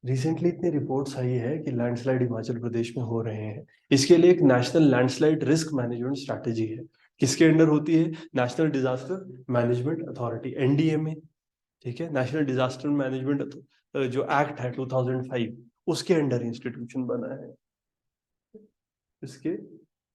Recently इतनी reports आई है कि लैंडस्लाइड हिमाचल प्रदेश में हो रहे हैं। इसके लिए एक national landslide risk management strategy है। किसके अंडर होती है? National disaster management authority, NDMA. ठीक है, नेशनल डिजास्टर मैनेजमेंट जो एक्ट है 2005, उसके अंडर इंस्टीट्यूशन बना है। इसके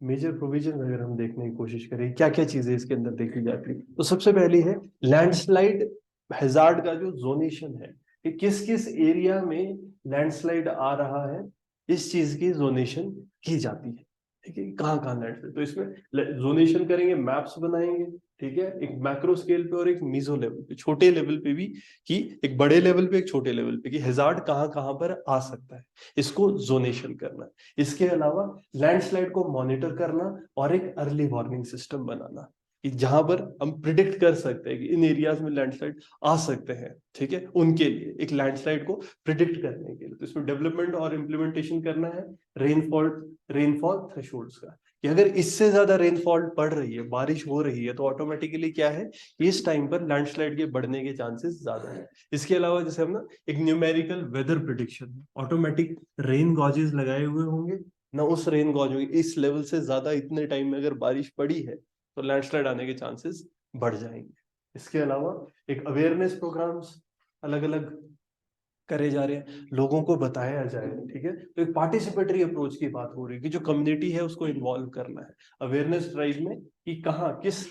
मेजर प्रोविजन अगर हम देखने की कोशिश करें, क्या क्या चीजें इसके अंदर देखी जाती है, तो सबसे पहली है लैंडस्लाइड हैजार्ड का जो जोनेशन है, कि किस किस एरिया में लैंडस्लाइड आ रहा है, इस चीज की जोनेशन की जाती है। ठीक है, कहाँ कहाँ लैंडस्लाइड, तो इसमें जोनेशन करेंगे, मैप्स बनाएंगे। ठीक है, एक मैक्रो स्केल पे और एक मीजो लेवल पे, छोटे लेवल पे भी, कि एक बड़े लेवल पे एक छोटे लेवल पे, कि हैजार्ड कहाँ कहाँ पर आ सकता है, इसको जोनेशन करना है। इसके अलावा लैंडस्लाइड को मॉनिटर करना और एक अर्ली वार्निंग सिस्टम बनाना, कि जहां पर हम प्रिडिक्ट कर सकते हैं कि इन एरियाज में लैंडस्लाइड आ सकते हैं। ठीक है, उनके लिए एक लैंडस्लाइड को प्रिडिक्ट करने के लिए, तो इसमें डेवलपमेंट और इम्प्लीमेंटेशन करना है रेनफॉल रेनफॉल थ्रेशोल्ड्स का, कि अगर इससे ज्यादा रेनफॉल पड़ रही है, बारिश हो रही है, तो ऑटोमेटिकली क्या है, इस टाइम पर लैंडस्लाइड के बढ़ने के चांसेस ज्यादा है। इसके अलावा जैसे हम ना एक numerical weather prediction, automatic rain gauges लगाए हुए होंगे ना, उस रेन गॉज में इस लेवल से ज्यादा इतने टाइम में अगर बारिश पड़ी है तो लैंडस्लाइड आने के चांसेस बढ़ जाएंगे। इसके अलावा एक अवेयरनेस प्रोग्राम्स अलग अलग करे जा रहे हैं, लोगों को बताया जाए। ठीक है, तो एक पार्टिसिपेटरी अप्रोच की बात हो रही है, कि जो कम्युनिटी है उसको इन्वॉल्व करना है अवेयरनेस ड्राइव में, कि कहाँ किस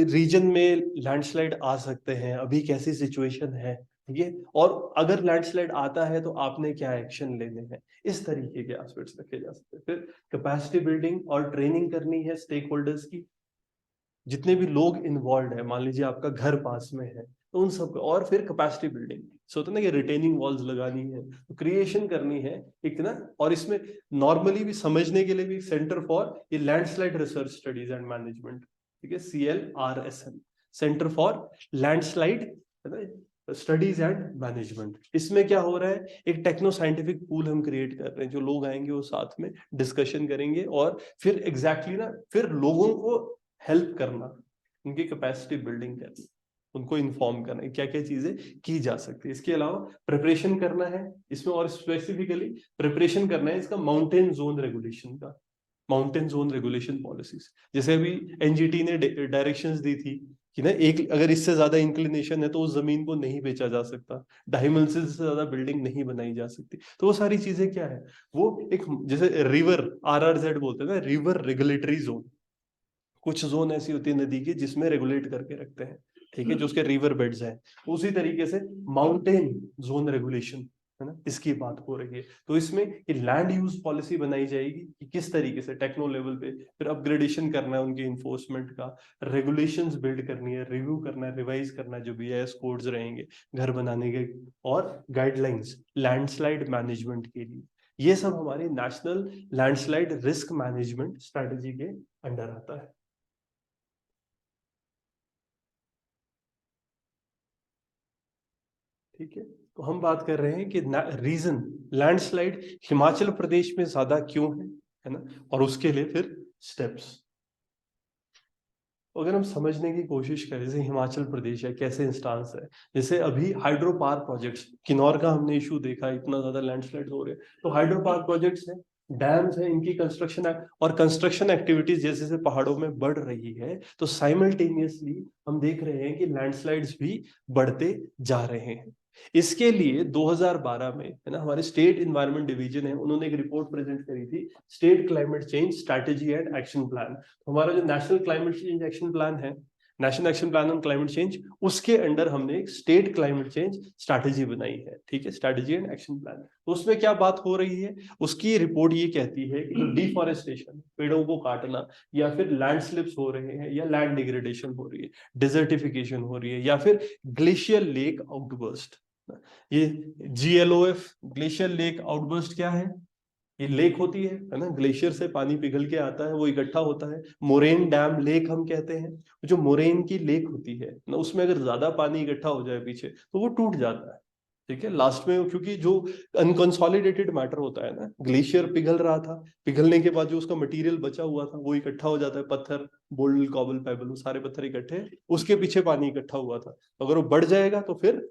रीजन में लैंडस्लाइड आ सकते हैं, अभी कैसी सिचुएशन है। ठीक है, और अगर लैंडस्लाइड आता है तो आपने क्या एक्शन लेने हैं, इस तरीके के एस्पेक्ट्स रखे जा सकते हैं। फिर कैपेसिटी बिल्डिंग और ट्रेनिंग करनी है स्टेक होल्डर्स की, जितने भी लोग इन्वॉल्व है, मान लीजिए आपका घर पास में है, तो उन सब, और फिर कैपेसिटी बिल्डिंग, सो होता है ना कि रिटेनिंग वॉल्स लगानी है, तो क्रिएशन करनी है एक ना। और इसमें नॉर्मली भी समझने के लिए भी सेंटर फॉर ये landslide research studies and management, ठीक है, CLRSM, सेंटर फॉर लैंडस्लाइड है ना स्टडीज एंड मैनेजमेंट। इसमें क्या हो रहा है, एक टेक्नो साइंटिफिक पूल हम क्रिएट कर रहे हैं, जो लोग आएंगे वो साथ में डिस्कशन करेंगे, और फिर एग्जैक्टली ना, फिर लोगों को हेल्प करना, उनकी कैपेसिटी बिल्डिंग करना, उनको इन्फॉर्म करना है क्या क्या चीजें की जा सकती है। इसके अलावा प्रिपरेशन करना है इसमें, और स्पेसिफिकली प्रिपरेशन करना है इसका माउंटेन जोन रेगुलेशन का, माउंटेन जोन रेगुलेशन पॉलिसीज। जैसे अभी एनजीटी ने डायरेक्शंस दी थी कि ना, एक अगर इससे ज्यादा इंक्लिनेशन है तो उस जमीन को नहीं बेचा जा सकता, डायमेंशन से ज्यादा बिल्डिंग नहीं बनाई जा सकती। तो वो सारी चीजें क्या है, वो एक जैसे रिवर RRZ बोलते हैं ना, रिवर रेगुलेटरी जोन, कुछ जोन ऐसी होती है नदी की जिसमें रेगुलेट करके रखते हैं। ठीक है, जो उसके रिवर बेड्स हैं, उसी तरीके से माउंटेन जोन रेगुलेशन है ना, इसकी बात हो रही है। तो इसमें ये लैंड यूज पॉलिसी बनाई जाएगी, कि किस तरीके से टेक्नो लेवल पे फिर अपग्रेडेशन करना है उनके इन्फोर्समेंट का, रेगुलेशंस बिल्ड करनी है, रिव्यू करना है, रिवाइज करना है, जो BIS कोड्स रहेंगे घर बनाने के, और गाइडलाइंस लैंडस्लाइड मैनेजमेंट के लिए। ये सब हमारे national landslide risk management strategy के अंडर आता है। ठीक है, तो हम बात कर रहे हैं कि रीजन लैंडस्लाइड हिमाचल प्रदेश में ज्यादा क्यों है ना, और उसके लिए फिर स्टेप्स। अगर हम समझने की कोशिश करें, जैसे हिमाचल प्रदेश है, कैसे इंस्टांस है, जैसे अभी हाइड्रो पावर प्रोजेक्ट्स, किन्नौर का हमने इशू देखा, इतना ज्यादा लैंडस्लाइड हो रहे हैं, तो हाइड्रो पावर प्रोजेक्ट्स हैं, डैम्स हैं, इनकी कंस्ट्रक्शन है, और कंस्ट्रक्शन एक्टिविटीज जैसे जैसे पहाड़ों में बढ़ रही है, तो साइमल्टेनियसली हम देख रहे हैं कि लैंडस्लाइड्स भी बढ़ते जा रहे हैं। इसके लिए 2012 में है ना, हमारे स्टेट इन्वायरमेंट डिवीजन है, उन्होंने एक रिपोर्ट प्रेजेंट करी थी, state climate change strategy and action plan. हमारा जो national climate change action plan है, national action plan on climate change, उसके अंडर हमने एक स्टेट क्लाइमेट चेंज स्ट्रैटेजी बनाई है। ठीक है, स्ट्रैटेजी एंड एक्शन प्लान, तो उसमें क्या बात हो रही है, उसकी रिपोर्ट ये कहती है कि डिफॉरेस्टेशन, पेड़ों को काटना, या फिर लैंडस्लिप्स हो रहे हैं, या लैंड डिग्रेडेशन हो रही है, डिजर्टिफिकेशन हो रही है, या फिर ग्लेशियर लेक आउटबर्स्ट। ये GLOF, ग्लेशियर लेक आउटबर्स्ट क्या है? ये लेक होती है ना, ग्लेशियर से पानी पिघल के आता है, वो इकट्ठा होता है, मोरेन डैम लेक हम कहते हैं। जो मोरेन की लेक होती है ना, उसमें अगर ज्यादा पानी इकट्ठा हो जाए पीछे, तो वो टूट जाता है। ठीक है, लास्ट में, क्योंकि जो अनकंसोलिडेटेड मैटर होता है ना, ग्लेशियर पिघल रहा था, पिघलने के बाद जो उसका मटेरियल बचा हुआ था वो इकट्ठा हो जाता है, पत्थर, बोल्ड, कॉबल, पेबल, वो सारे पत्थर इकट्ठे, उसके पीछे पानी इकट्ठा हुआ था, तो अगर वो बढ़ जाएगा तो फिर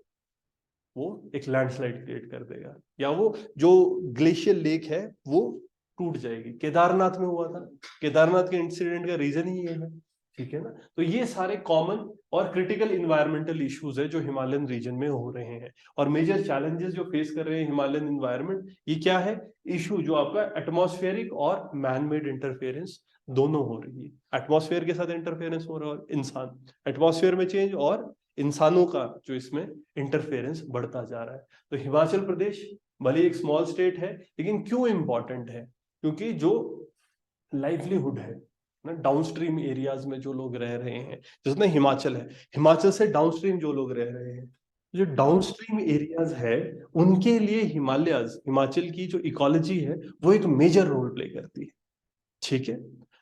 वो एक लैंडस्लाइड क्रिएट कर देगा, या वो जो ग्लेशियल लेक है वो टूट जाएगी। केदारनाथ में हुआ था, केदारनाथ के इंसिडेंट का रीजन ही ये है, ठीक है ना। तो ये सारे कॉमन और क्रिटिकल इन्वायरमेंटल इश्यूज है जो हिमालयन रीजन में हो रहे हैं। और मेजर चैलेंजेस जो फेस कर रहे हैं हिमालयन इन्वायरमेंट, ये क्या है? इशू जो आपका एटमॉस्फेरिक और मैन मेड इंटरफेरेंस दोनों हो रही है। एटमॉस्फेयर के साथ इंटरफेरेंस हो रहा है, और इंसान एटमॉस्फेयर में चेंज और इंसानों का जो इसमें इंटरफेरेंस बढ़ता जा रहा है। तो हिमाचल प्रदेश भले एक स्मॉल स्टेट है, लेकिन क्यों इंपॉर्टेंट है? क्योंकि जो लाइवलीहुड है ना, डाउनस्ट्रीम एरियाज में जो लोग रह रहे हैं, जिसमें हिमाचल है, हिमाचल से डाउनस्ट्रीम जो लोग रह रहे हैं, जो डाउनस्ट्रीम एरियाज है, उनके लिए हिमालयस, हिमाचल की जो इकोलॉजी है, वो एक मेजर रोल प्ले करती है, ठीक है।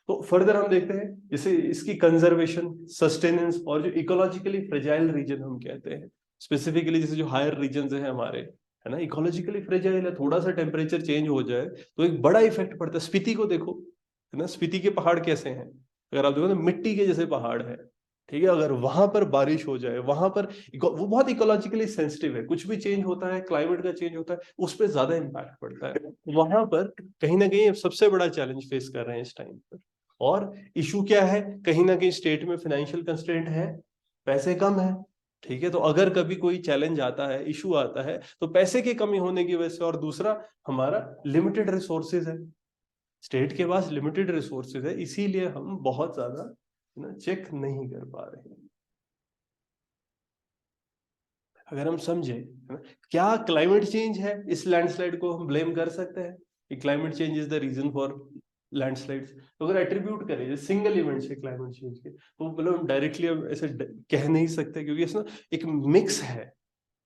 तो फर्दर हम देखते हैं जैसे इसकी कंजर्वेशन, सस्टेनेंस, और जो इकोलॉजिकली फ्रेजाइल रीजन हम कहते हैं, स्पेसिफिकली जैसे जो हायर रीजन है हमारे, है ना, इकोलॉजिकली फ्रेजाइल है, थोड़ा सा टेम्परेचर चेंज हो जाए तो एक बड़ा इफेक्ट पड़ता है। स्पीति को देखो, है ना, स्पीति के पहाड़ कैसे हैं, अगर आप देखो तो मिट्टी के जैसे पहाड़ है, ठीक है। अगर वहां पर बारिश हो जाए, वहां पर वो बहुत इकोलॉजिकली सेंसिटिव है, कुछ भी चेंज होता है, क्लाइमेट का चेंज होता है, उस पर ज्यादा इम्पैक्ट पड़ता है। वहां पर कहीं ना कहीं सबसे बड़ा चैलेंज फेस कर रहे हैं इस टाइम पर। और इशू क्या है? कहीं ना कहीं स्टेट में फाइनेंशियल कंस्ट्रेंट है, पैसे कम है, ठीक है। तो अगर कभी कोई चैलेंज आता है, इशू आता है, तो पैसे की कमी होने की वजह से, और दूसरा हमारा लिमिटेड रिसोर्सेज है, स्टेट के पास लिमिटेड रिसोर्सेज है, इसीलिए हम बहुत ज्यादा ना चेक नहीं कर पा रहे हैं। अगर हम समझे, है ना, क्या क्लाइमेट चेंज है इस लैंडस्लाइड को हम ब्लेम कर सकते हैं कि climate change is the reason for landslides? तो अगर एट्रीब्यूट करें सिंगल इवेंट से क्लाइमेट चेंज के, तो मतलब हम डायरेक्टली ऐसे कह नहीं सकते, क्योंकि इसमें एक मिक्स है।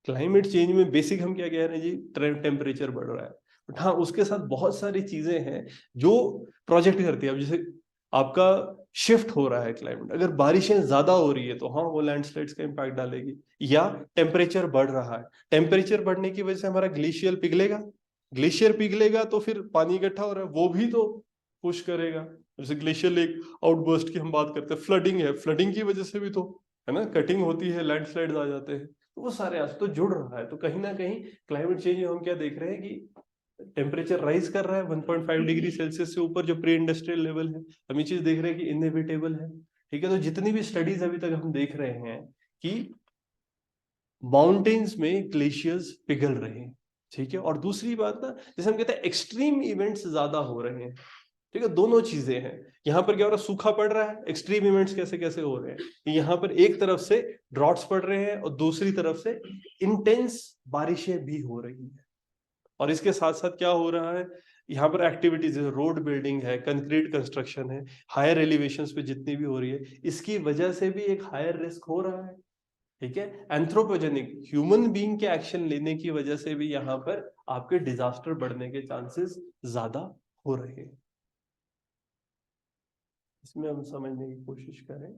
क्लाइमेट चेंज में बेसिक हम क्या कह रहे हैं जी, टेम्परेचर बढ़ रहा है, बट हाँ उसके साथ बहुत सारी चीजें हैं जो प्रोजेक्ट करती है। अब जैसे आपका शिफ्ट हो रहा है क्लाइमेट, अगर बारिशें ज्यादा हो रही है तो हाँ वो लैंडस्लाइड्स का इम्पैक्ट डालेगी। या टेम्परेचर बढ़ रहा है, टेम्परेचर बढ़ने की वजह से हमारा ग्लेशियर पिघलेगा, ग्लेशियर पिघलेगा तो फिर पानी इकट्ठा हो रहा है, वो भी तो पुश करेगा। जैसे ग्लेशियर लेक आउटबर्स्ट की हम बात करते हैं, फ्लडिंग है, फ्लडिंग की वजह से भी तो, है ना, कटिंग होती है, लैंडस्लाइड्स आ जाते हैं। तो वो सारे आज तो जुड़ रहा है। तो कहीं ना कहीं क्लाइमेट चेंज हम क्या देख रहे हैं कि टेम्परेचर राइज कर रहा है 1.5 डिग्री सेल्सियस से ऊपर, जो प्री इंडस्ट्रियल लेवल है, हम ये चीज देख रहे हैं कि इनएविटेबल है, ठीक है। तो जितनी भी स्टडीज अभी तक हम देख रहे हैं कि माउंटेन्स में ग्लेशियर्स पिघल रहे हैं, ठीक है। और दूसरी बात ना, जैसे हम कहते हैं एक्सट्रीम इवेंट्स ज्यादा हो रहे हैं, ठीक है। दोनों चीजें हैं, यहाँ पर क्या हो रहा है, सूखा पड़ रहा है, एक्सट्रीम इवेंट्स कैसे कैसे हो रहे हैं, यहाँ पर एक तरफ से ड्रॉट्स पड़ रहे हैं और दूसरी तरफ से इंटेंस बारिशें भी हो रही है। और इसके साथ साथ क्या हो रहा है, यहाँ पर एक्टिविटीज जैसे रोड बिल्डिंग है, कंक्रीट कंस्ट्रक्शन है, हायर एलिवेशंस पे जितनी भी हो रही है, इसकी वजह से भी एक हायर रिस्क हो रहा है, ठीक है। एंथ्रोपोजेनिक ह्यूमन बीइंग के एक्शन लेने की वजह से भी यहाँ पर आपके डिजास्टर बढ़ने के चांसेस ज्यादा हो रहे हैं। इसमें हम समझने की कोशिश करें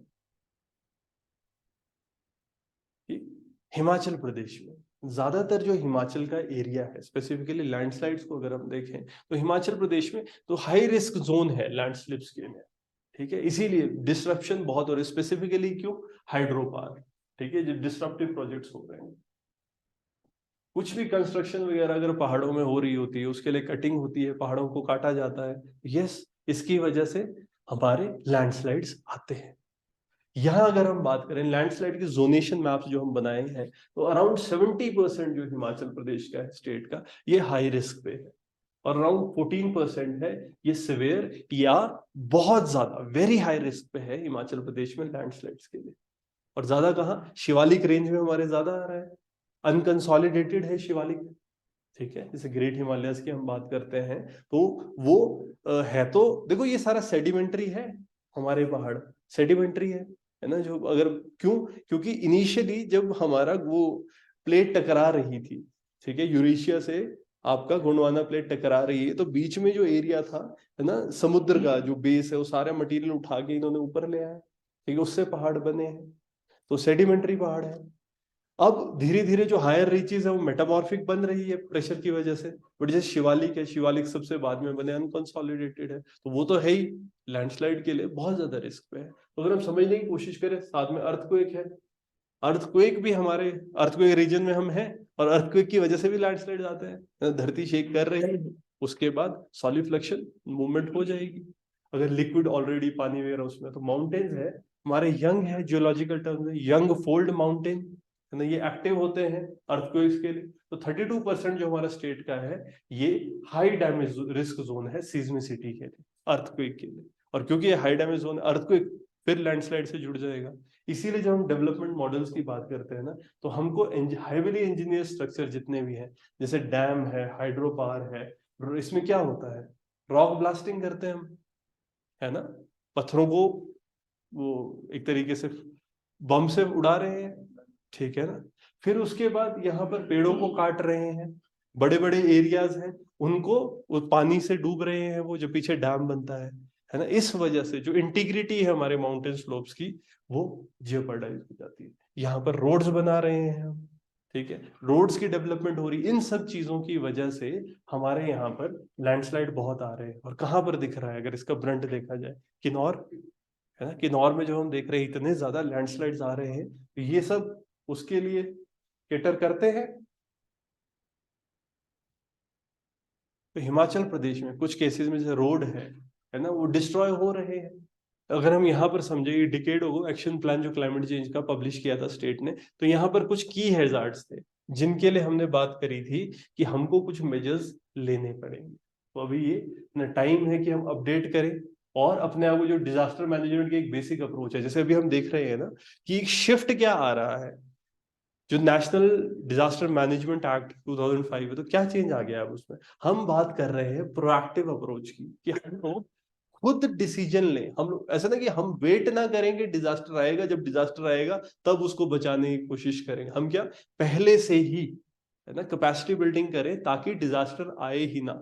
कि हिमाचल प्रदेश में ज्यादातर जो हिमाचल का एरिया है, स्पेसिफिकली लैंडस्लाइड्स को अगर हम देखें, तो हिमाचल प्रदेश में तो हाई रिस्क जोन है लैंडस्लिप्स के लिए, ठीक है। इसीलिए डिस्ट्रप्शन बहुत हो रही है, स्पेसिफिकली क्यों? हाइड्रो पावर, ठीक है, जो डिस्ट्रप्टिव प्रोजेक्ट्स हो रहे हैं। कुछ भी कंस्ट्रक्शन वगैरह अगर पहाड़ों में हो रही होती है, उसके लिए कटिंग होती है, पहाड़ों को काटा जाता है, यस, इसकी वजह से हमारे लैंडस्लाइड्स आते हैं। यहाँ अगर हम बात करें लैंडस्लाइड की जोनेशन मैप्स जो हम बनाए हैं, तो अराउंड 70% जो हिमाचल प्रदेश का है स्टेट का, ये हाई रिस्क पे है, और अराउंड 14% है ये सिवियर या बहुत ज्यादा वेरी हाई रिस्क पे है हिमाचल प्रदेश में लैंडस्लाइड्स के लिए। और ज्यादा कहाँ? शिवालिक रेंज में हमारे ज्यादा आ रहा है, अनकंसोलिडेटेड है शिवालिक, ठीक है। जैसे ग्रेट हिमालयस की हम बात करते हैं, तो वो है, तो देखो ये सारा सेडिमेंट्री है, हमारे पहाड़ सेडिमेंट्री है ना, जो अगर क्यों, क्योंकि इनिशियली जब हमारा वो प्लेट टकरा रही थी, ठीक है, यूरेशिया से आपका गोंडवाना प्लेट टकरा रही है, तो बीच में जो एरिया था, है ना, समुद्र का जो बेस है, वो सारा मटेरियल उठा के इन्होंने ऊपर ले आया, ठीक है, उससे पहाड़ बने हैं, तो सेडिमेंट्री पहाड़ है। अब धीरे धीरे जो हायर रीचेज है वो मेटामॉर्फिक बन रही है प्रेशर की वजह से, बट जैसे शिवालिक है, शिवालिक सबसे बाद में बने, अनकंसोलिडेटेड है, तो वो तो है ही लैंडस्लाइड के लिए बहुत ज्यादा रिस्क पे है। तो अगर हम समझने की कोशिश करें, साथ में अर्थक्वेक है, अर्थक्वेक भी हमारे अर्थक्वेक रीजन में हम हैं, और अर्थक्वेक की वजह से भी लैंडस्लाइड आते हैं। धरती शेक कर रही है, उसके बाद सॉलिफ्लक्शन मूवमेंट हो जाएगी। अगर लिक्विड ऑलरेडी पानी वगैरह उसमें, तो माउंटेन्स है हमारे यंग है, जियोलॉजिकल टर्म्स में यंग फोल्ड माउंटेन है ना, ये एक्टिव होते हैं अर्थक्वेक्स के लिए। तो 32% जो हमारा स्टेट का है ये हाई डैमेज रिस्क जोन है सीज्मिसिटी के लिए, अर्थक्वेक के लिए। और क्योंकि ये हाई डैमेज जोन अर्थक्वेक फिर लैंडस्लाइड से जुड़ जाएगा। इसीलिए जब हम डेवलपमेंट मॉडल्स की बात करते हैं ना, तो हमको हैवीली इंजीनियर स्ट्रक्चर जितने भी हैं, जैसे डैम है, हाइड्रो पावर है, इसमें क्या होता है, रॉक ब्लास्टिंग करते हैं हम, है ना, पत्थरों को वो एक तरीके से बम से उड़ा रहे हैं, ठीक है ना। फिर उसके बाद यहाँ पर पेड़ों को काट रहे हैं, बड़े बड़े एरियाज हैं उनको वो पानी से डूब रहे हैं, वो जो पीछे डैम बनता है ना। इस वजह से जो इंटीग्रिटी है हमारे माउंटेन स्लोप्स की वो जियोपर्डाइज हो जाती है। यहाँ पर रोड्स बना रहे हैं हम, ठीक है, रोड्स की डेवलपमेंट हो रही है। इन सब चीजों की वजह से हमारे यहाँ पर लैंडस्लाइड बहुत आ रहे हैं। और कहाँ पर दिख रहा है अगर इसका ब्रंट देखा जाए, किन्नौर है ना, किन्नौर में जो हम देख रहे हैं इतने ज्यादा लैंडस्लाइड्स आ रहे हैं, तो ये सब उसके लिए केटर करते हैं। तो हिमाचल प्रदेश में कुछ केसेस में जैसे रोड है ना, वो डिस्ट्रॉय हो रहे हैं। अगर हम यहाँ पर समझे, डिकेड हो एक्शन प्लान जो क्लाइमेट चेंज का पब्लिश किया था स्टेट ने, तो यहाँ पर कुछ की हैजार्ड्स थे जिनके लिए हमने बात करी थी कि हमको कुछ मेजर्स लेने पड़ेंगे। तो अभी ये टाइम है कि हम अपडेट करें और अपने आप को, जो डिजास्टर मैनेजमेंट की एक बेसिक अप्रोच है, जैसे अभी हम देख रहे हैं ना कि एक शिफ्ट क्या आ रहा है, जो नेशनल डिजास्टर मैनेजमेंट एक्ट 2005 है, तो क्या चेंज आ गया है उसमें। हम बात कर रहे हैं प्रोएक्टिव अप्रोच की, कि हम लोग खुद डिसीजन लें। हम लोग ऐसा ना कि हम वेट ना करेंगे डिजास्टर आएगा, जब डिजास्टर आएगा तब उसको बचाने की कोशिश करेंगे। हम क्या पहले से ही है ना कैपेसिटी बिल्डिंग करें ताकि डिजास्टर आए ही ना।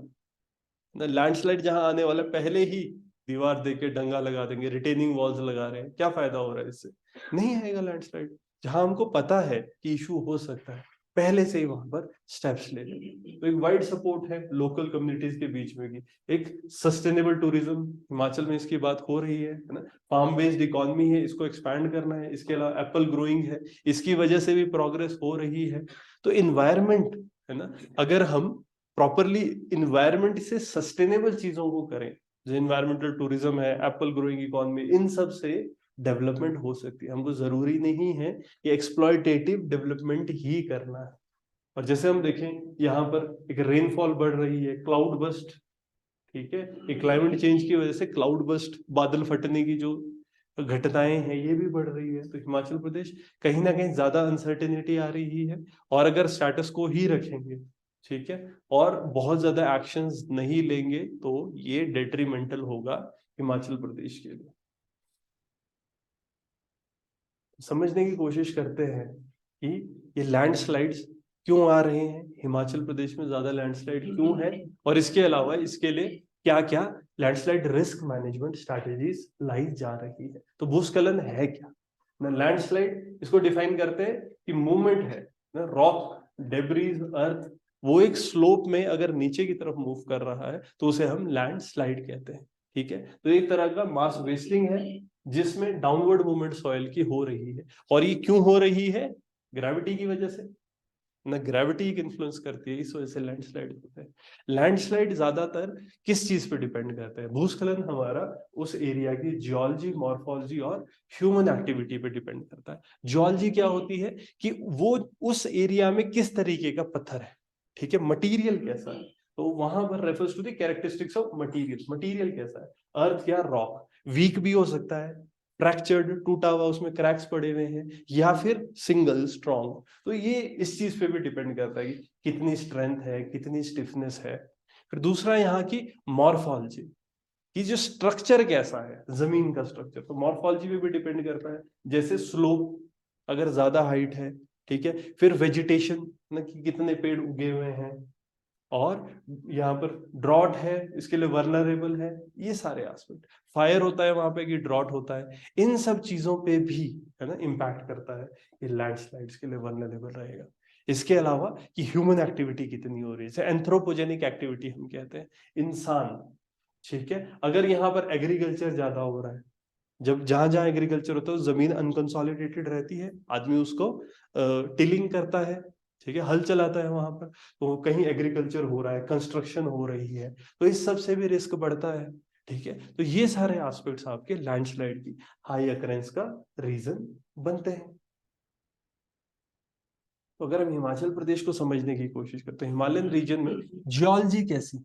लैंडस्लाइड जहां आने वाला पहले ही दीवार दे के डंगा लगा देंगे, रिटेनिंग वॉल्स लगा रहे हैं, क्या फायदा हो रहा है इससे, नहीं आएगा लैंडस्लाइड। जहां हमको पता है कि इशू हो सकता है, पहले से ही वहां पर स्टेप्स ले लेंगे। तो एक वाइड सपोर्ट है लोकल कम्युनिटीज के बीच में की। एक सस्टेनेबल टूरिज्म हिमाचल में इसकी बात हो रही है ना, फार्म बेस्ड इकोनॉमी है, इसको एक्सपैंड करना है। इसके अलावा एप्पल ग्रोइंग है, इसकी वजह से भी प्रोग्रेस हो रही है। तो इन्वायरमेंट है ना, अगर हम प्रॉपरली इन्वायरमेंट से सस्टेनेबल चीजों को करें, जो इन्वायरमेंटल टूरिज्म है, एप्पल ग्रोइंग इकोनॉमी, इन सब से डेवलपमेंट हो सकती है। हमको जरूरी नहीं है कि एक्सप्लॉयटेटिव डेवलपमेंट ही करना है। और जैसे हम देखें यहाँ पर एक रेनफॉल बढ़ रही है, क्लाउड बस्ट, ठीक है, एक क्लाइमेट चेंज की वजह से क्लाउड बस्ट, बादल फटने की जो घटनाएं हैं ये भी बढ़ रही है। तो हिमाचल प्रदेश कहीं ना कहीं ज्यादा अनसर्टेनिटी आ रही है। और अगर स्टेटस को ही रखेंगे, ठीक है, और बहुत ज्यादा एक्शंस नहीं लेंगे, तो ये डेट्रीमेंटल होगा हिमाचल प्रदेश के लिए। समझने की कोशिश करते हैं कि ये लैंडस्लाइड्स क्यों आ रहे हैं, हिमाचल प्रदेश में ज्यादा लैंडस्लाइड क्यों है, और इसके अलावा इसके लिए क्या क्या लैंडस्लाइड रिस्क मैनेजमेंट स्ट्रैटेजीज लाई जा रही है। तो भूस्खलन है क्या ना, लैंडस्लाइड इसको डिफाइन करते हैं कि मूवमेंट है ना, रॉक, डेब्रीज, अर्थ, वो एक स्लोप में अगर नीचे की तरफ मूव कर रहा है तो उसे हम लैंडस्लाइड कहते हैं, ठीक है। तो एक तरह का मास वेस्टिंग है जिसमें डाउनवर्ड मूवमेंट सॉइल की हो रही है। और ये क्यों हो रही है, ग्रेविटी की वजह से ना, ग्रेविटी एक इन्फ्लुएंस करती है, इस वजह से लैंडस्लाइड होते हैं। लैंडस्लाइड ज्यादातर किस चीज पे डिपेंड करता है, भूस्खलन हमारा उस एरिया की जियोलॉजी, मॉर्फोलॉजी और ह्यूमन एक्टिविटी पे डिपेंड करता है। जियोलॉजी क्या होती है कि वो उस एरिया में किस तरीके का पत्थर है, ठीक है, मटीरियल कैसा है, तो वहां पर refers to the characteristics of material, material कैसा है, अर्थ या रॉक, वीक भी हो सकता है, फ्रैक्चर्ड, टूटा हुआ, उसमें क्रैक्स पड़े हुए हैं, या फिर सिंगल स्ट्रॉन्ग। तो ये इस चीज पे भी डिपेंड करता है कि कितनी स्ट्रेंथ है, कितनी स्टिफनेस है। फिर दूसरा यहाँ की मॉर्फोलॉजी, कि जो स्ट्रक्चर कैसा है, जमीन का स्ट्रक्चर, तो मॉर्फोलॉजी पे भी डिपेंड करता है। जैसे स्लोप अगर ज्यादा हाइट है, ठीक है, फिर वेजिटेशन ना, कि कितने पेड़ उगे हुए हैं, और यहाँ पर ड्रॉट है, इसके लिए वर्नरेबल है, ये सारे एस्पेक्ट, फायर होता है वहां पे कि ड्रॉट होता है, इन सब चीजों पे भी है ना इम्पैक्ट करता है, ये लैंडस्लाइड्स के लिए वर्नरेबल रहेगा। इसके अलावा कि ह्यूमन एक्टिविटी कितनी हो रही है, जैसे एंथ्रोपोजेनिक एक्टिविटी हम कहते हैं, इंसान, ठीक है, अगर यहाँ पर एग्रीकल्चर ज्यादा हो रहा है, जब जहां जहां एग्रीकल्चर होता है जमीन अनकंसोलिडेटेड रहती है, आदमी उसको टिलिंग करता है, ठीक है, हल चलाता है वहां पर, तो कहीं एग्रीकल्चर हो रहा है, कंस्ट्रक्शन हो रही है, तो इस सब से भी रिस्क बढ़ता है। ठीक है, तो ये सारे एस्पेक्ट्स आपके लैंडस्लाइड की हाई अकरेंस का रीजन बनते हैं। तो अगर हम हिमाचल प्रदेश को समझने की कोशिश करते हैं, हिमालयन रीजन में जियोलॉजी कैसी,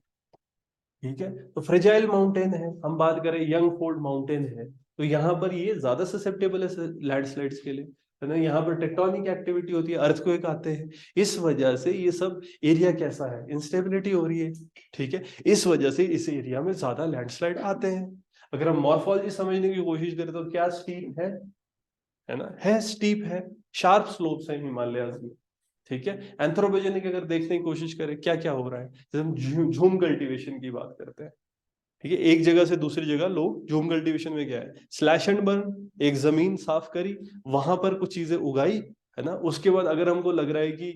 ठीक है, तो फ्रेजाइल माउंटेन है, हम बात करें यंग फोल्ड माउंटेन है, तो यहाँ पर ये ज्यादा ससेप्टेबल है लैंडस्लाइड्स के लिए, है ना, यहाँ पर टेक्टोनिक एक्टिविटी होती है, अर्थक्वेक आते हैं, इस वजह से ये सब एरिया कैसा है, इंस्टेबिलिटी हो रही है। ठीक है, इस वजह से इस एरिया में ज्यादा लैंडस्लाइड आते हैं। अगर हम मॉर्फोलॉजी समझने की कोशिश करें तो क्या स्टीप है ना, है स्टीप है, शार्प स्लोप्स है हिमालयाज में। ठीक है, एंथ्रोपोजेनिक अगर देखने की कोशिश करें क्या क्या हो रहा है, जैसे हम झूम कल्टीवेशन की बात करते हैं। ठीक है, एक जगह से दूसरी जगह लोग झूम कल्टीवेशन में क्या है, स्लैश एंड बर्न, एक जमीन साफ करी, वहां पर कुछ चीजें उगाई, है ना, उसके बाद अगर हमको लग रहा है कि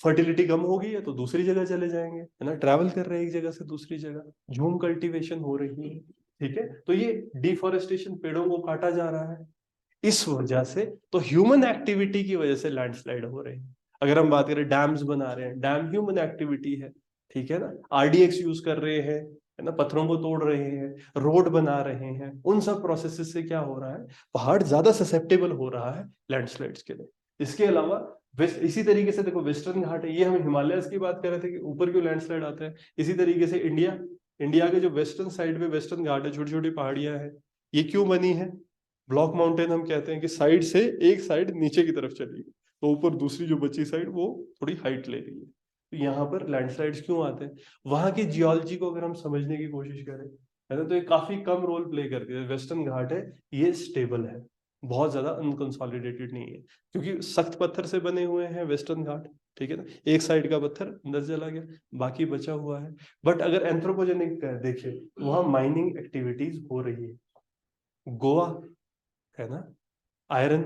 फर्टिलिटी कम हो गई है तो दूसरी जगह चले जाएंगे, है ना, ट्रैवल कर रहे हैं एक जगह से दूसरी जगह, झूम कल्टीवेशन हो रही है। ठीक है, तो ये डिफोरेस्टेशन, पेड़ों को काटा जा रहा है, इस वजह से, तो ह्यूमन एक्टिविटी की वजह से लैंडस्लाइड हो रहे हैं। अगर हम बात करें डैम्स बना रहे हैं, डैम ह्यूमन एक्टिविटी है। ठीक है ना, आरडीएक्स यूज कर रहे हैं, है ना, पत्थरों को तोड़ रहे हैं, रोड बना रहे हैं, उन सब प्रोसेसेस से क्या हो रहा है, पहाड़ ज्यादा ससेप्टेबल हो रहा है लैंडस्लाइड्स के लिए। इसके अलावा वेस्ट, इसी तरीके से देखो वेस्टर्न घाट है, ये हम हिमालयस की बात कर रहे थे कि ऊपर क्यों लैंडस्लाइड आता है, इसी तरीके से इंडिया, इंडिया के जो वेस्टर्न साइड में वेस्टर्न घाट है, छोटी छोटी पहाड़ियां हैं, ये क्यों बनी है, ब्लॉक माउंटेन हम कहते हैं कि साइड से एक साइड नीचे की तरफ चली गई, तो ऊपर दूसरी जो बची साइड वो थोड़ी हाइट ले रही है, तो यहाँ पर लैंडस्लाइड्स क्यों आते हैं। वहां की जियोलॉजी को अगर हम समझने की कोशिश करें, है ना, तो ये काफी कम रोल प्ले करती है। वेस्टर्न घाट है, ये स्टेबल है, बहुत ज्यादा अनकंसोलिडेटेड नहीं है, क्योंकि सख्त पत्थर से बने हुए हैं वेस्टर्न घाट। ठीक है ना, एक साइड का पत्थर अंदर चला गया, बाकी बचा हुआ है। बट अगर एंथ्रोपोजेनिक देखें, वहां माइनिंग एक्टिविटीज हो रही है, गोवा, है ना, आयरन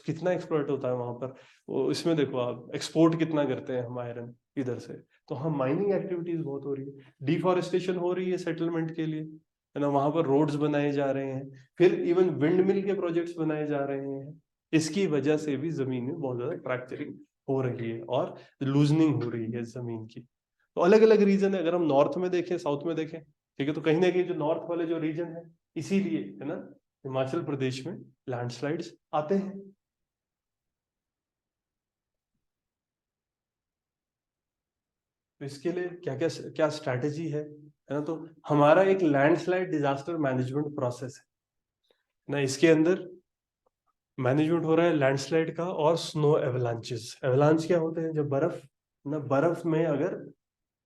कितना एक्सप्लोइट होता है वहां पर, वो इसमें देखो आप, एक्सपोर्ट कितना करते हैं हम आयरन इधर से, तो हम माइनिंग एक्टिविटीज बहुत हो रही है, डिफॉरेस्टेशन हो रही है सेटलमेंट के लिए, है ना, वहां पर रोड्स बनाए जा रहे हैं, फिर इवन विंड मिल के प्रोजेक्ट्स बनाए जा रहे हैं, इसकी वजह से भी जमीन में बहुत ज्यादा फ्रैक्चरिंग हो रही है और लूजनिंग हो रही है जमीन की। तो अलग अलग रीजन है, अगर हम नॉर्थ में देखें, साउथ में देखें, ठीक है, तो कहीं ना कहीं जो नॉर्थ वाले जो रीजन है, इसीलिए, है ना, हिमाचल प्रदेश में लैंडस्लाइड्स आते हैं। तो इसके लिए क्या क्या क्या स्ट्रैटेजी है ना, तो हमारा एक लैंडस्लाइड डिजास्टर मैनेजमेंट प्रोसेस है ना, इसके अंदर मैनेजमेंट हो रहा है लैंडस्लाइड का और स्नो एवलांचेस। एवलांच क्या होते हैं, जब बर्फ ना, बर्फ में अगर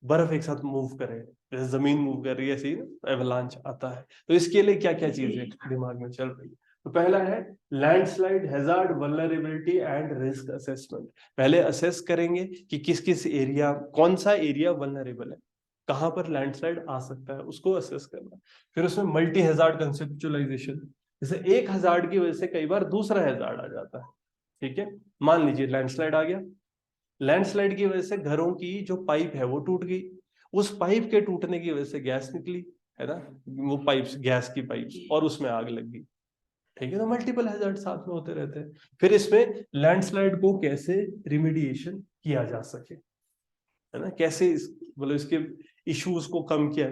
बर्फ एक साथ मूव करे, जैसे जमीन मूव कर रही है, ऐसे ही एवलांच आता है। तो इसके लिए क्या क्या चीजें दिमाग में चल रही है, तो पहला है landslide hazard vulnerability and risk assessment. पहले असेस करेंगे कि किस किस एरिया, कौन सा एरिया वल्नरेबल है, कहां पर लैंडस्लाइड आ सकता है, उसको असेस करना। फिर उसमें मल्टी हैजार्ड कंसेप्चुअलाइजेशन, जैसे एक हैजार्ड की वजह से कई बार दूसरा हैजार्ड आ जाता है। ठीक है, मान लीजिए लैंडस्लाइड आ गया, लैंडस्लाइड की वजह से घरों की जो पाइप है वो टूट गई, उस पाइप के टूटने की वजह से गैस निकली, है ना, वो पाइप्स, गैस की पाइप्स, और उसमें आग लग गई। ठीक है, तो मल्टीपल हैजार्ड साथ में होते रहते हैं। फिर इसमें लैंडस्लाइड को कैसे रिमीडिएशन किया जा सके, है ना, कैसे मतलब इसके इश्यूज को कम किया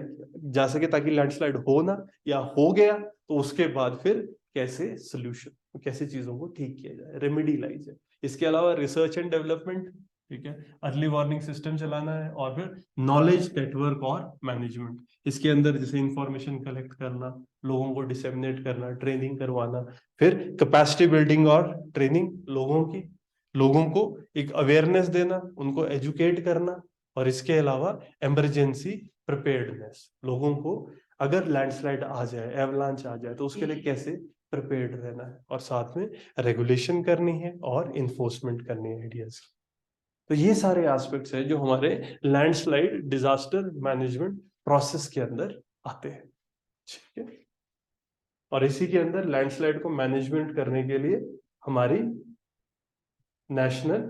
जा सके, ताकि लैंडस्लाइड हो ना, या हो गया तो उसके बाद फिर कैसे सोल्यूशन, कैसे चीजों को ठीक किया जाए, रेमेडी लाई जाए। इसके अलावा रिसर्च एंड डेवलपमेंट, ठीक है, अर्ली वार्निंग सिस्टम चलाना है, और फिर नॉलेज नेटवर्क और मैनेजमेंट, इसके अंदर जैसे इंफॉर्मेशन कलेक्ट करना, लोगों को डिसेमिनेट करना, ट्रेनिंग करवाना, फिर कैपेसिटी बिल्डिंग और ट्रेनिंग लोगों की, लोगों को एक अवेयरनेस देना, उनको एजुकेट करना, और इसके अलावा इमरजेंसी प्रिपेयर्डनेस, लोगों को अगर लैंडस्लाइड आ जाए, एवलांच आ जाए, तो उसके लिए कैसे प्रिपेयर्ड रहना है, और साथ में रेगुलेशन करनी है और इन्फोर्समेंट करनी है आइडियाज की। तो ये सारे एस्पेक्ट्स हैं जो हमारे लैंडस्लाइड डिजास्टर मैनेजमेंट प्रोसेस के अंदर आते हैं। ठीक है, और इसी के अंदर लैंडस्लाइड को मैनेजमेंट करने के लिए हमारी नेशनल,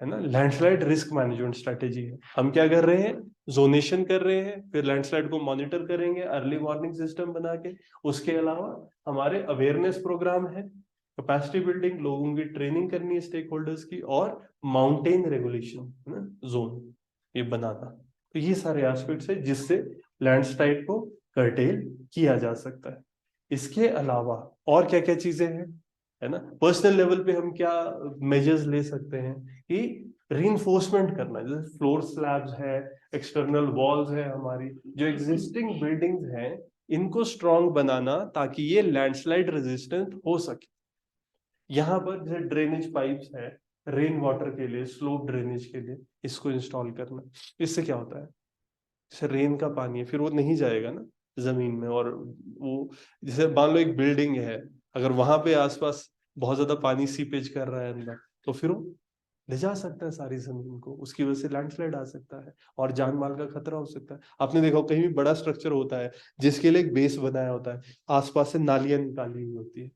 है ना, लैंडस्लाइड रिस्क मैनेजमेंट स्ट्रेटेजी है। हम क्या कर रहे हैं, जोनेशन कर रहे हैं, फिर लैंडस्लाइड को मॉनिटर करेंगे अर्ली वार्निंग सिस्टम बना के। उसके अलावा हमारे अवेयरनेस प्रोग्राम है, कैपेसिटी बिल्डिंग, लोगों की ट्रेनिंग करनी है स्टेक होल्डर्स की, और माउंटेन रेगुलेशन है ना, जोन ये बनाना। तो ये सारे एस्पेक्ट्स है जिससे लैंडस्लाइड को कर्टेल किया जा सकता है। इसके अलावा और क्या क्या चीजें हैं, है ना, पर्सनल लेवल पे हम क्या मेजर्स ले सकते हैं कि रीइंफोर्समेंट करना, जैसे फ्लोर स्लैब्स है, एक्सटर्नल वॉल्स है, हमारी जो एग्जिस्टिंग बिल्डिंग्स हैं इनको स्ट्रॉन्ग बनाना ताकि ये लैंडस्लाइड रेजिस्टेंट हो सके। यहाँ पर जैसे ड्रेनेज पाइप्स है रेन वाटर के लिए, स्लोप ड्रेनेज के लिए, इसको इंस्टॉल करना। इससे क्या होता है, जैसे रेन का पानी है फिर वो नहीं जाएगा ना जमीन में, और वो जैसे मान लो एक बिल्डिंग है, अगर वहां पे आसपास बहुत ज्यादा पानी सीपेज कर रहा है अंदर, तो फिर वो ले जा सकता है सारी जमीन को, उसकी वजह से लैंडस्लाइड आ सकता है और जान माल का खतरा हो सकता है। आपने देखा हो, कहीं भी बड़ा स्ट्रक्चर होता है जिसके लिए एक बेस बनाया होता है, आसपास से नालियां निकाली हुई होती है,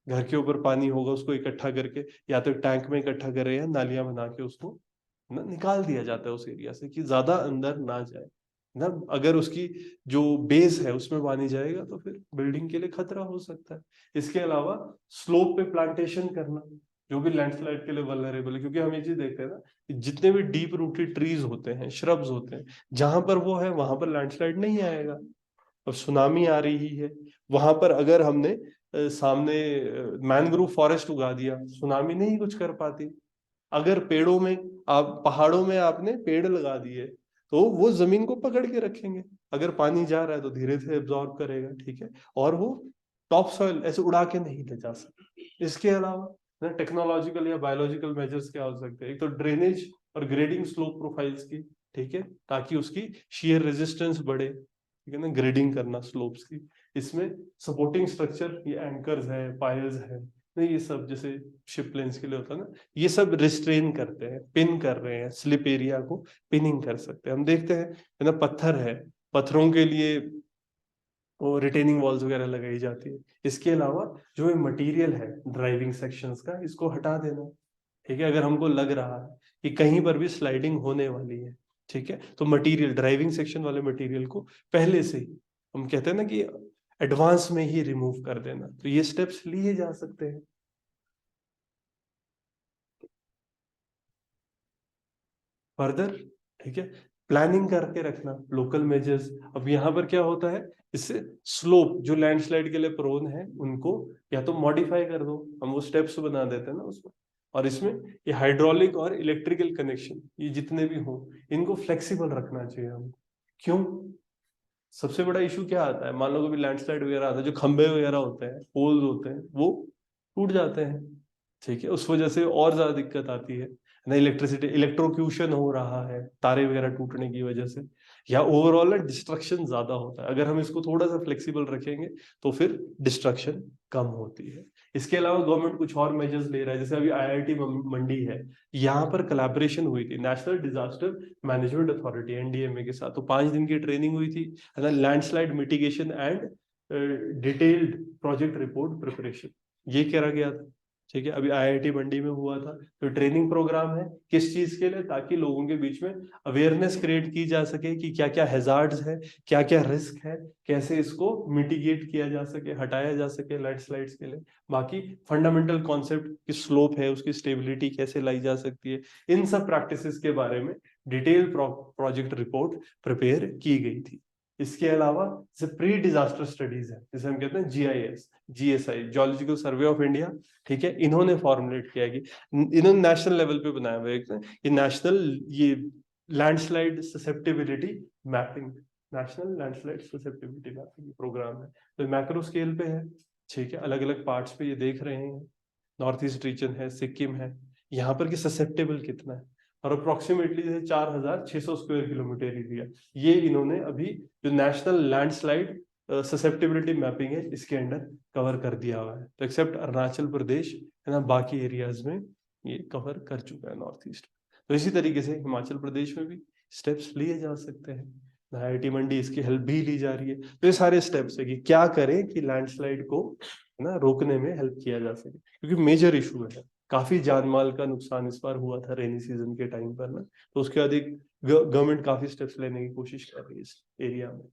घर के ऊपर पानी होगा उसको इकट्ठा करके या तो टैंक में इकट्ठा करे या नालियां बना के उसको ना निकाल दिया जाता है उस एरिया से कि ज्यादा अंदर ना जाए ना। अगर उसकी जो बेस है उसमें पानी जाएगा तो फिर बिल्डिंग के लिए खतरा हो सकता है। इसके अलावा स्लोप पे प्लांटेशन करना जो भी लैंडस्लाइड के लिए वल्नरेबल है, क्योंकि हम ये चीज देखते हैं ना कि जितने भी डीप रूटेड ट्रीज होते हैं, श्रब्स होते हैं, जहां पर वो है वहां पर लैंडस्लाइड नहीं आएगा। और सुनामी आ रही है वहां पर, अगर हमने सामने मैनग्रोव फॉरेस्ट उगा दिया, सुनामी नहीं कुछ कर पाती। अगर पेड़ों में, आप पहाड़ों में आपने पेड़ लगा दिए तो वो जमीन को पकड़ के रखेंगे, अगर पानी जा रहा है तो धीरे धीरे एब्जॉर्ब करेगा, ठीक है, और वो टॉप सॉइल ऐसे उड़ा के नहीं ले जा सकते। इसके अलावा ना टेक्नोलॉजिकल या बायोलॉजिकल मेजर्स क्या हो सकते हैं, एक तो ड्रेनेज और ग्रेडिंग स्लोप प्रोफाइल्स की, ठीक है, ताकि उसकी शियर रेजिस्टेंस बढ़े, ठीक है ना, ग्रेडिंग करना स्लोप्स की। इसमें सपोर्टिंग स्ट्रक्चर, ये एंकर्स है, पायर्स है, नहीं ये सब जैसे शिप लेंस के लिए होता है ना, ये सब रिस्ट्रेन करते हैं, पिन कर रहे हैं, स्लिप एरिया को पिनिंग कर सकते हैं। हम देखते हैं है ना, पत्थर है, पत्थरों के लिए वो रिटेनिंग वॉल्स वगैरह लगाई जाती है। इसके अलावा जो मटेरियल है ड्राइविंग सेक्शंस का, इसको हटा देना, ठीक है, अगर हमको लग रहा है कि कहीं पर भी स्लाइडिंग होने वाली है, ठीक है, तो मटेरियल, ड्राइविंग सेक्शन वाले मटेरियल को पहले से ही, हम कहते हैं ना कि एडवांस में ही रिमूव कर देना, तो ये स्टेप्स लिए जा सकते हैं। फर्दर, ठीक है, प्लानिंग करके रखना, लोकल मेजर्स। अब यहाँ पर क्या होता है, इससे स्लोप जो लैंडस्लाइड के लिए प्रोन है उनको या तो मॉडिफाई कर दो, हम वो स्टेप्स बना देते हैं ना उसमें। और इसमें ये हाइड्रोलिक और इलेक्ट्रिकल कनेक्शन ये जितने भी हो, इनको फ्लेक्सिबल रखना चाहिए हम। क्यों, सबसे बड़ा इशू क्या आता है, मान लो कभी लैंडस्लाइड वगैरह आता है, जो खंबे वगैरह होते हैं, पोल्स होते हैं, वो टूट जाते हैं, ठीक है, उस वजह से और ज्यादा दिक्कत आती है ना, इलेक्ट्रिसिटी, इलेक्ट्रोक्यूशन हो रहा है तारे वगैरह टूटने की वजह से, या ओवरऑल डिस्ट्रक्शन ज्यादा होता है। अगर हम इसको थोड़ा सा फ्लेक्सिबल रखेंगे तो फिर डिस्ट्रक्शन कम होती है। इसके अलावा गवर्नमेंट कुछ और मेजर्स ले रहा है, जैसे अभी आईआईटी मंडी है, यहाँ पर कोलैबोरेशन हुई थी national disaster management authority NDMA के साथ, तो 5 दिन की ट्रेनिंग हुई थी, है ना, landslide mitigation and detailed project report preparation, ये करा गया था, ठीक है, अभी आईआईटी मंडी में हुआ था। तो ट्रेनिंग प्रोग्राम है किस चीज के लिए, ताकि लोगों के बीच में अवेयरनेस क्रिएट की जा सके कि क्या क्या हैजार्ड्स है, क्या क्या रिस्क है, कैसे इसको मिटिगेट किया जा सके, हटाया जा सके लैंडस्लाइड्स के लिए। बाकी फंडामेंटल कॉन्सेप्ट की स्लोप है, उसकी स्टेबिलिटी कैसे लाई जा सकती है, इन सब प्रैक्टिसेस के बारे में डिटेल प्रोजेक्ट रिपोर्ट प्रिपेयर की गई थी। इसके अलावा जैसे प्री डिजास्टर स्टडीज है, जैसे हम कहते हैं GIS, GSI, geological survey of India, ठीक है, इन्होंने फॉर्मुलेट किया है कि इन्होंने नेशनल लेवल पे बनाया हुआ है ये नेशनल, ये landslide susceptibility mapping, national landslide susceptibility mapping programme है। तो मैक्रो स्केल पे है, ठीक है, अलग अलग पार्ट्स पे ये देख रहे हैं, नॉर्थ ईस्ट रीजन है, सिक्किम है, यहाँ पर कि ससेप्टेबल कितना है, और अप्रोक्सीमेटली 4,600 स्क्वायर किलोमीटर एरिया, ये इन्होंने अभी जो नेशनल लैंडस्लाइड ससेप्टिबिलिटी मैपिंग है इसके अंडर कवर कर दिया हुआ है। तो एक्सेप्ट अरुणाचल प्रदेश, है ना, बाकी एरियाज में ये कवर कर चुका है नॉर्थ ईस्ट। तो इसी तरीके से हिमाचल प्रदेश में भी स्टेप्स लिए जा सकते हैं, आईआईटी मंडी इसकी हेल्प भी ली जा रही है। तो ये सारे स्टेप्स है कि क्या करें कि लैंडस्लाइड को, है ना, रोकने में हेल्प किया जा सके, क्योंकि मेजर इशू है, काफी जान माल का नुकसान इस बार हुआ था रेनी सीजन के टाइम पर ना। तो उसके बाद एक गवर्नमेंट काफी स्टेप्स लेने की कोशिश कर रही है इस एरिया में।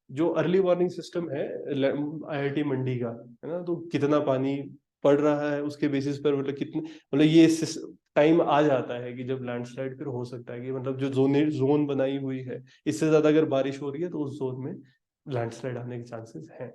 जो अर्ली वार्निंग सिस्टम है आईआईटी मंडी का, है ना, तो कितना पानी पड़ रहा है उसके बेसिस पर मतलब कितने मतलब ये टाइम आ जाता है कि जब लैंडस्लाइड फिर हो सकता है कि मतलब जो जोन बनाई हुई है इससे ज्यादा अगर बारिश हो रही है तो उस जोन में लैंडस्लाइड आने के चांसेस हैं।